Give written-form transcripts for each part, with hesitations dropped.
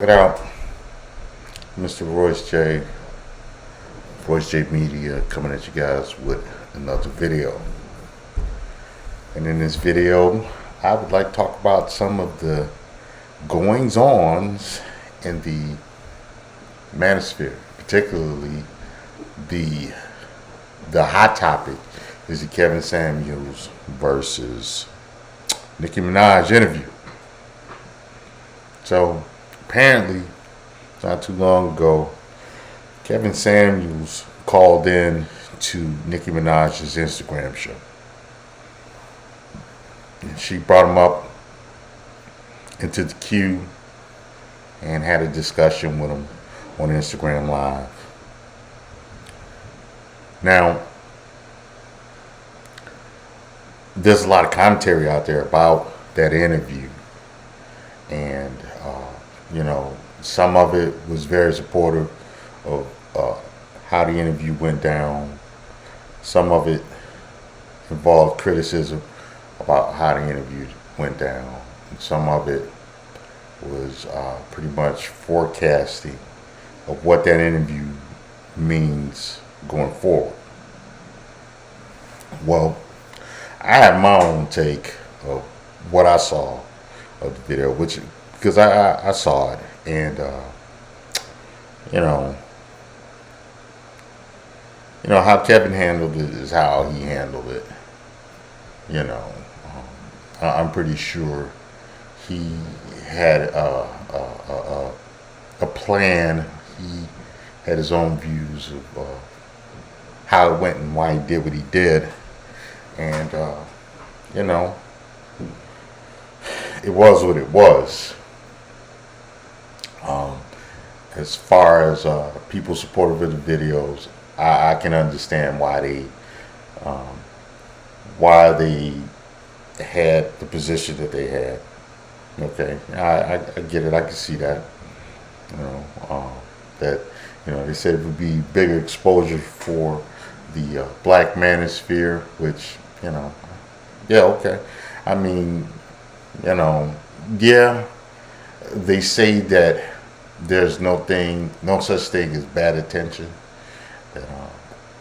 Check it out, Mr. Voice J Media, coming at you guys with another video. And in this video, I would like to talk about some of the goings-ons in the manosphere, particularly the hot topic is the KSamuels versus Nicki Minaj interview. So apparently, not too long ago, KSamuels called in to Nicki Minaj's Instagram show. And she brought him up into the queue and had a discussion with him on Instagram Live. Now, there's a lot of commentary out there about that interview. And, some of it was very supportive of how the interview went down. Some of it involved criticism about how the interview went down. And some of it was pretty much forecasting of what that interview means going forward. Well, I have my own take of what I saw of the video, because I saw it, and how Kevin handled it is how he handled it. I'm pretty sure he had a plan. He had his own views of how it went and why he did what he did, and it was what it was. As far as people supportive of the videos, I can understand why they had the position that they had. Okay, I get it. I can see that. They said it would be bigger exposure for the black manosphere, which yeah, okay. I mean, yeah. They say that there's no such thing as bad attention. That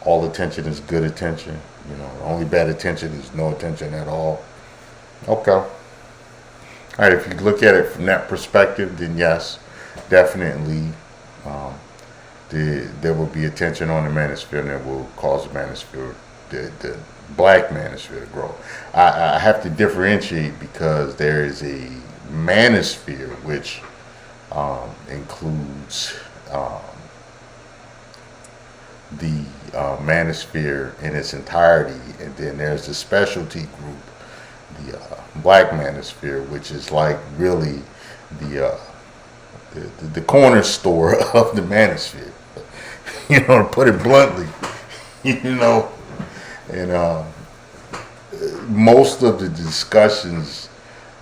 all attention is good attention. The only bad attention is no attention at all. Okay. All right. If you look at it from that perspective, then yes, definitely, there will be attention on the manosphere, and it will cause the manosphere, the black manosphere, to grow. I have to differentiate, because there is a manosphere which includes the manosphere in its entirety, and then there's the specialty group, the black manosphere, which is like really the corner store of the manosphere. To put it bluntly, and most of the discussions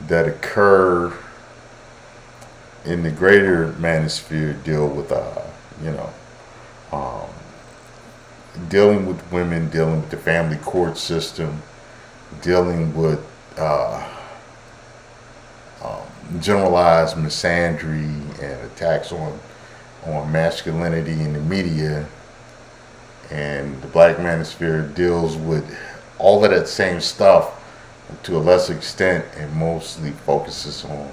that occur in the greater manosphere deal with dealing with women, dealing with the family court system, dealing with generalized misandry and attacks on masculinity in the media. And the black manosphere deals with all of that same stuff to a lesser extent, and mostly focuses on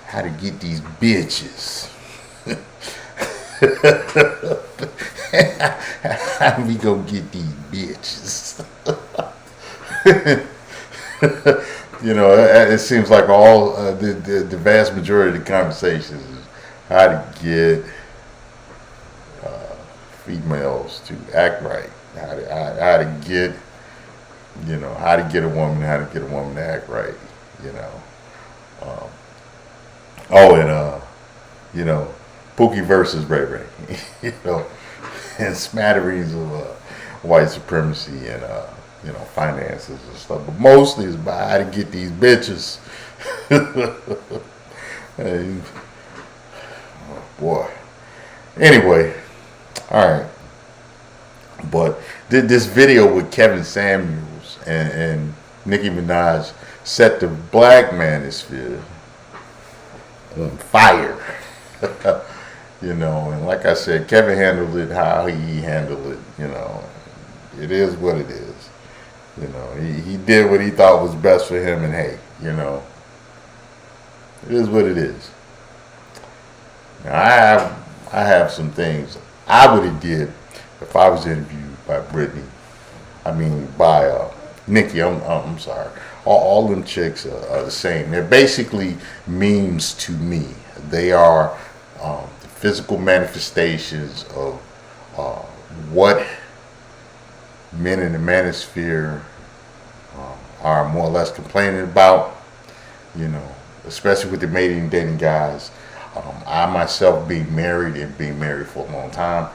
how to get these bitches. How we gonna get these bitches? It seems like all the vast majority of the conversations is how to get females to act right, how to get a woman to act right. Pookie versus Ray Ray, and smatterings of white supremacy and finances and stuff, but mostly it's about how to get these bitches. Hey, oh boy. Anyway, all right. But did this video with KSamuels and Nicki Minaj set the black manosphere on fire. You know, and like I said, Kevin handled it how he handled it. You know, it is what it is. You know, he did what he thought was best for him, and hey, you know, it is what it is. Now, I have some things I would have did if I was interviewed by Brittany. I mean, by Nikki. I'm sorry. All them chicks are the same. They're basically memes to me. They are the physical manifestations of what men in the manosphere are more or less complaining about. You know, especially with the mating and dating guys. I myself being married and being married for a long time,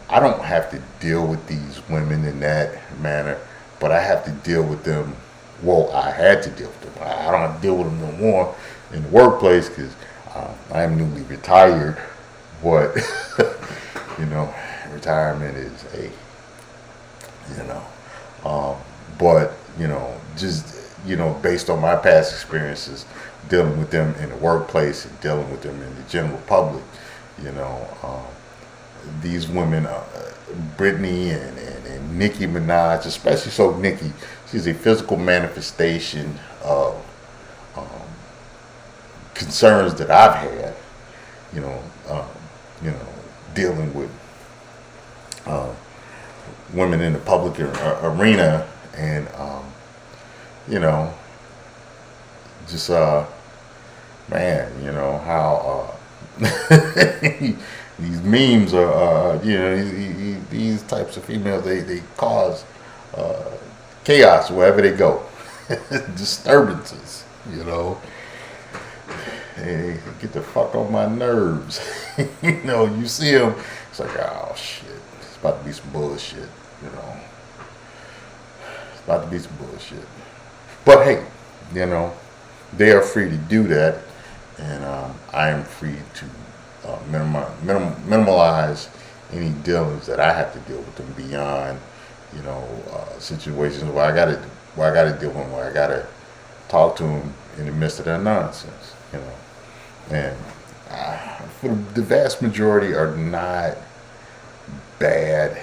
I don't have to deal with these women in that manner, but I have to deal with them. Well, I had to deal with them. I don't have to deal with them no more in the workplace because I am newly retired. But you know, retirement is you know, but you know, just based on my past experiences dealing with them in the workplace and dealing with them in the general public, you know, these women, Brittany and Nicki Minaj, especially so Nicki, she's a physical manifestation of concerns that I've had, you know, dealing with women in the public arena, and you know, just man, you know how these memes are, these types of females, they cause chaos wherever they go, disturbances, you know. They get the fuck on my nerves. You know, you see them, it's like, oh shit, it's about to be some bullshit, you know. It's about to be some bullshit. But hey, you know, they are free to do that, and I am free to minimalize any dealings that I have to deal with them beyond, you know, situations where I gotta deal with them, where I gotta talk to them in the midst of their nonsense, you know. And for the vast majority are not bad,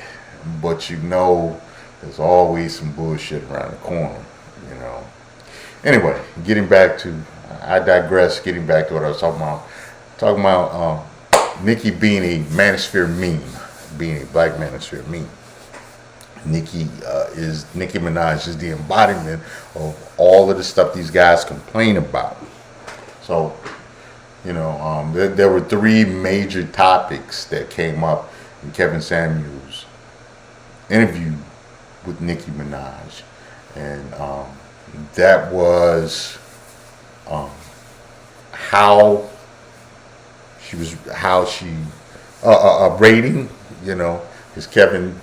but you know, there's always some bullshit around the corner, you know. Anyway, I digress. Getting back to what I was talking about. Talking about Nikki being a manosphere meme, being a black manosphere meme. Nicki Minaj is the embodiment of all of the stuff these guys complain about. So, you know, there were three major topics that came up in Kevin Samuels' interview with Nicki Minaj, and that was how she rating, you know, because Kevin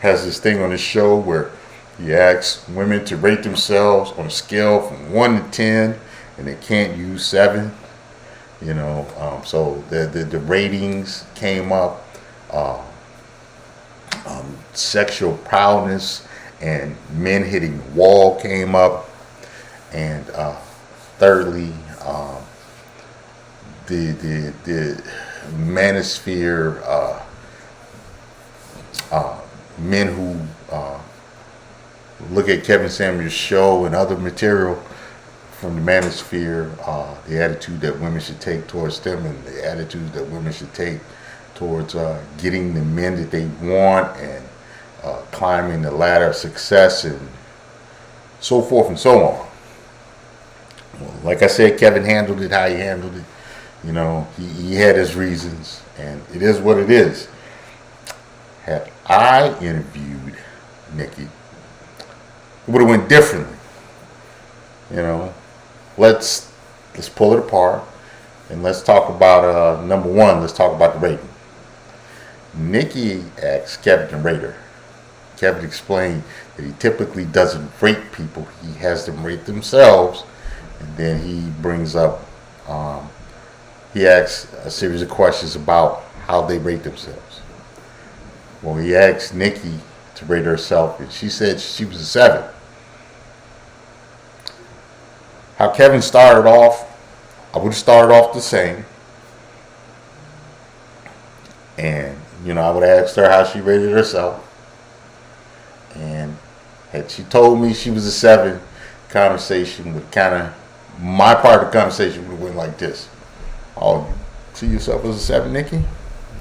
has this thing on his show where he asks women to rate themselves on a scale from 1 to 10, and they can't use 7. You know, so the ratings came up. Sexual prowess and men hitting the wall came up, and thirdly, the manosphere, men who look at Kevin Samuels' show and other material from the manosphere, the attitude that women should take towards them, and the attitude that women should take towards getting the men that they want, and climbing the ladder of success, and so forth and so on. Well, like I said, Kevin handled it how he handled it. You know, he had his reasons, and it is what it is. Had I interviewed Nikki, it would have went differently. You know, let's pull it apart, and let's talk about number one. Let's talk about the rating. Nikki asked Kevin to rate her. Kevin explained that he typically doesn't rate people; he has them rate themselves, and then he brings up. He asks a series of questions about how they rate themselves. Well, he asked Nikki to rate herself, and she said she was a 7. How Kevin started off, I would have started off the same. And, I would have asked her how she rated herself. And had she told me she was a 7, conversation would my part of the conversation would have went like this. Oh, you see yourself as a 7, Nikki?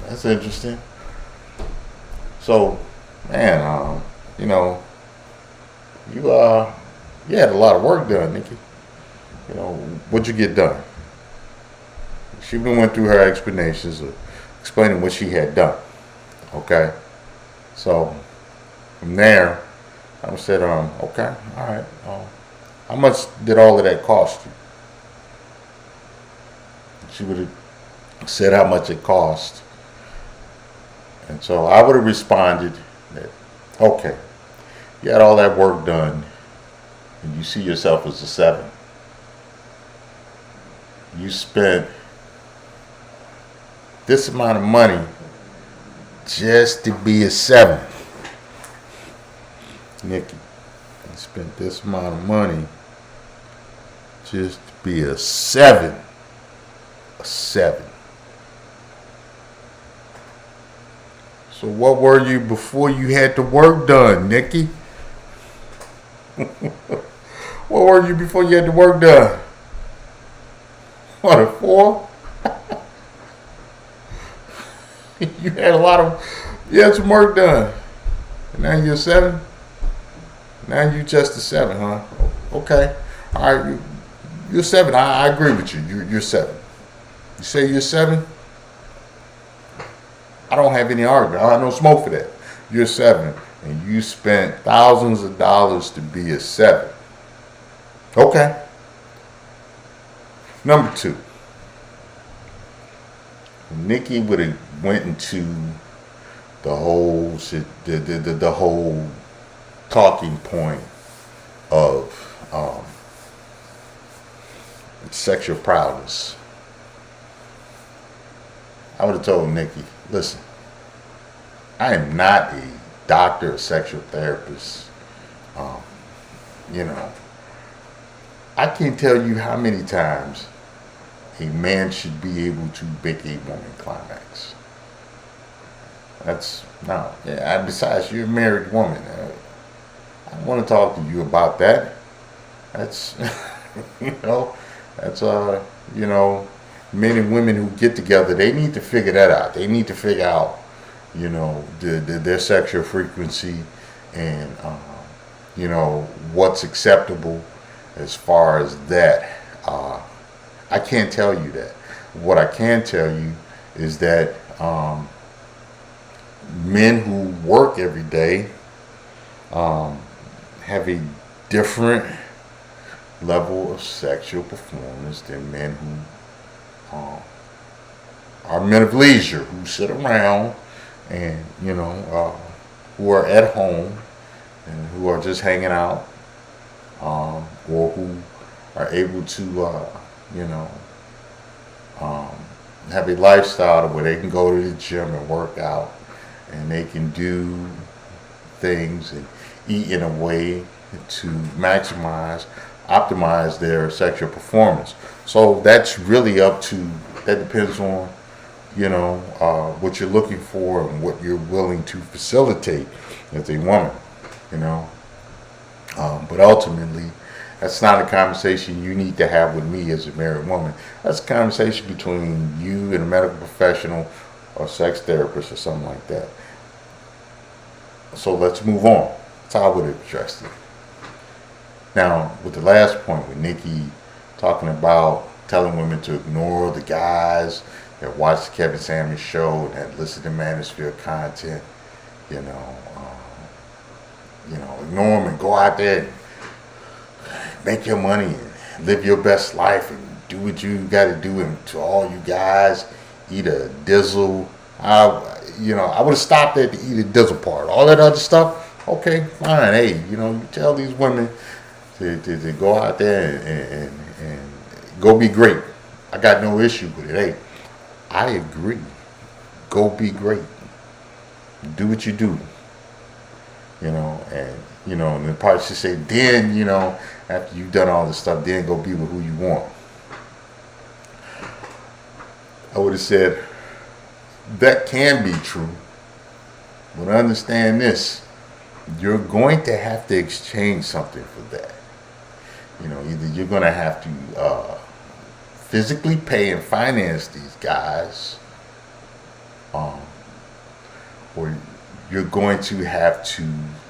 That's interesting. So, man, you had a lot of work done, Nikki. What'd you get done? She went through her explanations of explaining what she had done. Okay? So, from there, I said, okay, all right. How much did all of that cost you? She would have said how much it cost. And so I would have responded that, okay, you had all that work done, and you see yourself as a 7. You spent this amount of money just to be a 7. Nikki, you spent this amount of money just to be a 7. A 7. So what were you before you had the work done, Nikki? What were you before you had the work done? What, a 4? You had some work done. And now you're a 7? Now you just a 7, huh? Okay. All right, you're 7. I agree with you. You're 7. You say you're 7? I don't have any argument. I have no smoke for that. You're 7, and you spent thousands of dollars to be a 7. Okay. Number 2. Nikki would have went into the whole the whole talking point of sexual prowess. I would have told Nikki, listen, I am not a doctor or sexual therapist. I can't tell you how many times a man should be able to make a woman climax. Besides, you're a married woman. I want to talk to you about that. That's, men and women who get together, they need to figure that out. They need to figure out, their sexual frequency and, what's acceptable as far as that. I can't tell you that. What I can tell you is that men who work every day have a different level of sexual performance than men who are men of leisure, who sit around and, who are at home and who are just hanging out, or who are able to, have a lifestyle where they can go to the gym and work out, and they can do things and eat in a way to optimize their sexual performance. So that's really that depends on, what you're looking for and what you're willing to facilitate as a woman, But ultimately, that's not a conversation you need to have with me as a married woman. That's a conversation between you and a medical professional or sex therapist or something like that. So let's move on. That's how I would have addressed it. Now, with the last point, with Nikki talking about telling women to ignore the guys that watch the Kevin Samuels show and that listen to Manosphere content, ignore them and go out there and make your money and live your best life and do what you got to do. And to all you guys, eat a dizzle. I would have stopped at the eat a dizzle part. All that other stuff, okay, fine. Hey, you tell these women to go out there and go be great. I got no issue with it. Hey, I agree. Go be great. Do what you do. And the part should say, then, after you've done all this stuff, then go be with who you want. I would have said, that can be true. But understand this, you're going to have to exchange something for that. Either you're going to have to physically pay and finance these guys, um, or you're going to have to,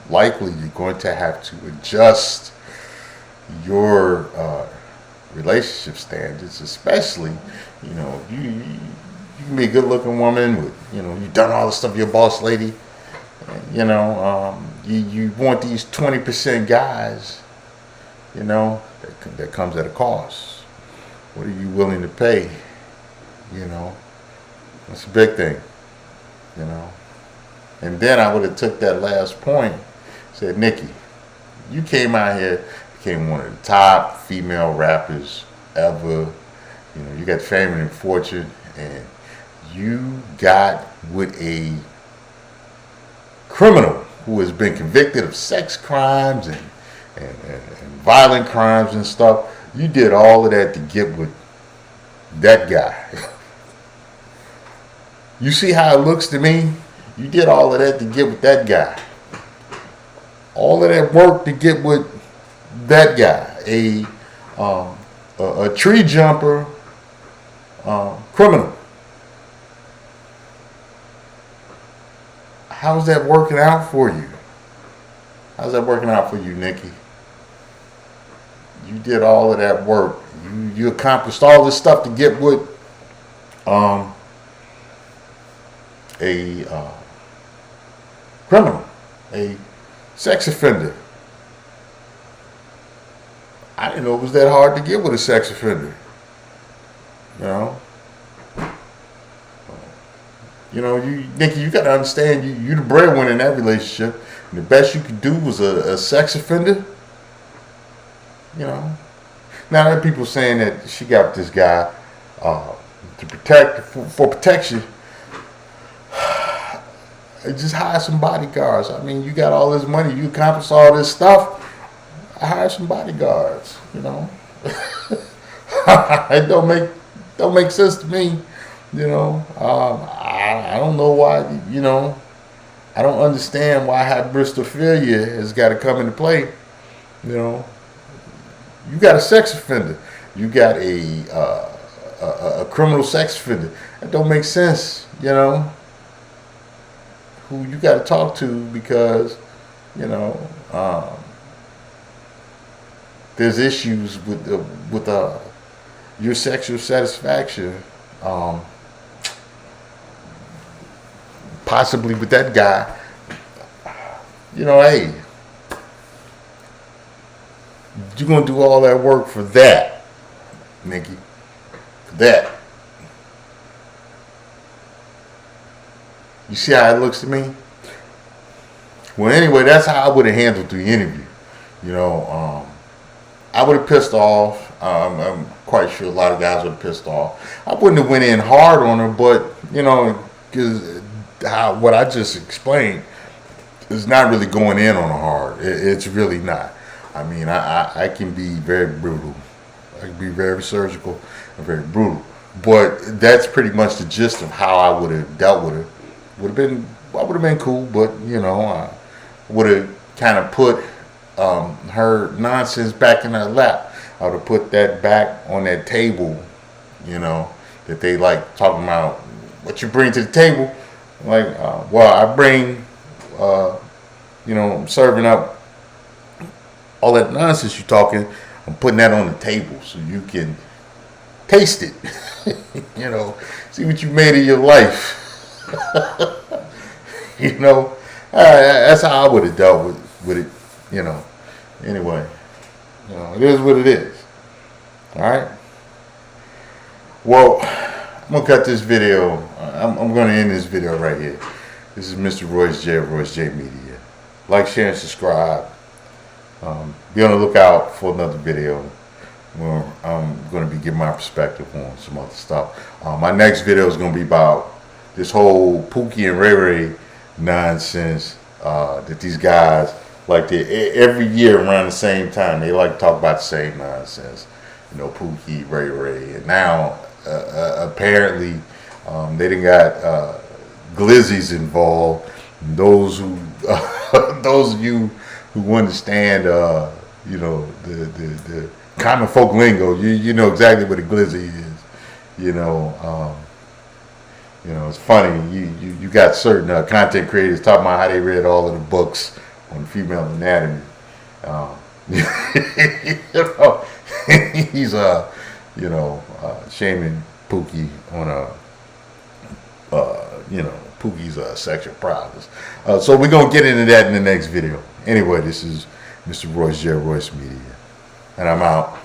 you're going to have to adjust your relationship standards, especially, you can be a good looking woman with, you've done all the stuff, you're a boss lady, you want these 20% guys, that comes at a cost. What are you willing to pay? That's a big thing, And then I would have took that last point, said, Nikki, you came out here, became one of the top female rappers ever. You got fame and fortune, and you got with a criminal who has been convicted of sex crimes and violent crimes and stuff. You did all of that to get with that guy. You see how it looks to me? You did all of that to get with that guy. All of that work to get with that guy, a tree jumper, criminal. How's that working out for you? How's that working out for you, Nikki? You did all of that work. You accomplished all this stuff to get with a criminal, a sex offender. I didn't know it was that hard to get with a sex offender. Nikki, you got to understand, you the breadwinner in that relationship. And the best you could do was a sex offender. Now there are people saying that she got with this guy to protect, for protection. Just hire some bodyguards. I mean, you got all this money, you accomplished all this stuff. Hire some bodyguards. It don't make sense to me. I don't know why. I don't understand why hybristophilia has got to come into play. You got a sex offender. You got a criminal sex offender. That don't make sense. Who you got to talk to, because there's issues with your sexual satisfaction, possibly with that guy. Hey, you're gonna do all that work for that, Nikki, for that. You see how it looks to me? Well, anyway, that's how I would have handled the interview. I would have pissed off. I'm quite sure a lot of guys would have pissed off. I wouldn't have went in hard on her, but because what I just explained is not really going in on her hard. It's really not. I mean, I can be very brutal. I can be very surgical and very brutal. But that's pretty much the gist of how I would have dealt with her. I would have been cool, but I would have kind of put her nonsense back in her lap. I would have put that back on that table, that they like talking about what you bring to the table. Like, I bring, I'm serving up all that nonsense you're talking. I'm putting that on the table so you can taste it. See what you made of your life. That's how I would have dealt with it. Anyway, it is what it is. All right. Well, I'm gonna cut this video. I'm gonna end this video right here. This is Mr. Royce J of Royce J Media. Like, share, and subscribe. Be on the lookout for another video where I'm going to be giving my perspective on some other stuff. My next video is going to be about this whole Pookie and Ray Ray nonsense that these guys like to, every year around the same time, they like to talk about the same nonsense. Pookie, Ray Ray, and now apparently they done got glizzies involved. Those who, those of you who understand, the common folk lingo, you know exactly what a glizzy is. You know, it's funny. You got certain content creators talking about how they read all of the books on female anatomy. You know, he's shaming Pookie on Pookie's sexual problems. So we're gonna get into that in the next video. Anyway, this is Mr. Royce J. Royce Media, and I'm out.